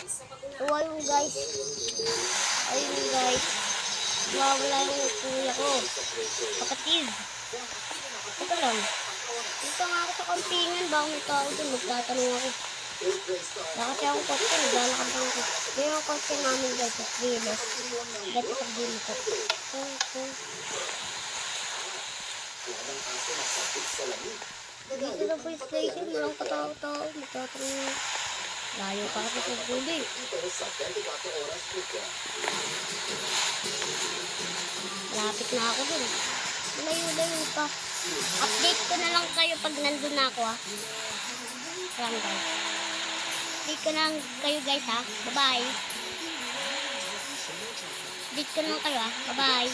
So, ayun guys. Ayun guys. Mawala yung kuya ko. Kapatid. Ito lang. Dito nga ako sa kampingan. Baka may tao doon. Magtatanong ako. Kasi ako kotse. Naglalakad lang ako. Yan yung kotse namin guys. Sa trailer. Dati pag-dili ko. Dito na po yung station. Walang katao-tao. Magtatanong. Layo pa ako sa guli. Malapit na ako dun. Malayo-layo pa. Update ko na lang kayo pag nandun na ako ha. Ayan guys. Update ko na lang kayo guys ha. Bye-bye. Update ko na lang kayo ha. Bye-bye.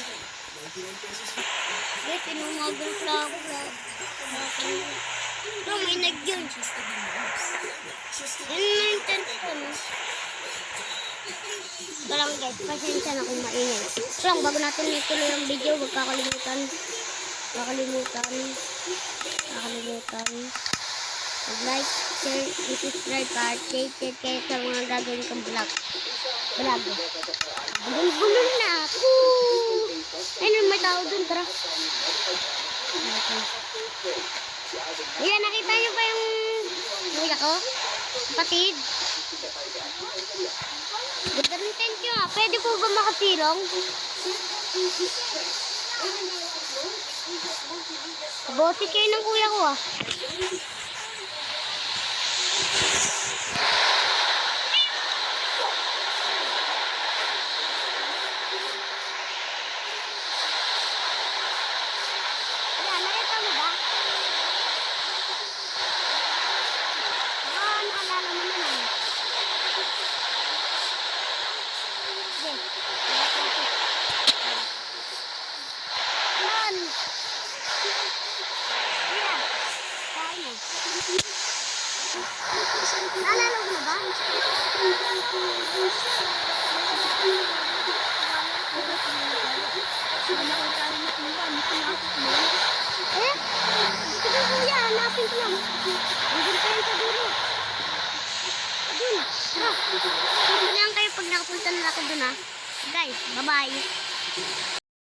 Guys, inumagal pala ako. Ito, may nag-yun. Yan na yung tent ko. Ito lang guys, pasensya na kung maingay. Ito lang, bago natin ituloy ang video, huwag kakalimutan. Mag-like, share, subscribe, updated kayo sa mga gagawin kong vlog. Bulol na ako. Ayun, may tao dun, tara. Ayan, nakita niyo ba yung kuya ko? Kapatid. Ganda rin tent nyo ha. Pwede po ba makasilong? Bosis kayo ng kuya ko ha. Ayan, nakita mo ba? Naalala mo naman. Yan. Yan. Kain na. Naalala mo na ba? Eh? Sige kuya, hanapin ko lang. Andun pa yan sa dulo. Dun. Tara. Sabi lang kayo pag nakapunta na ako dun ha. Guys, bye-bye.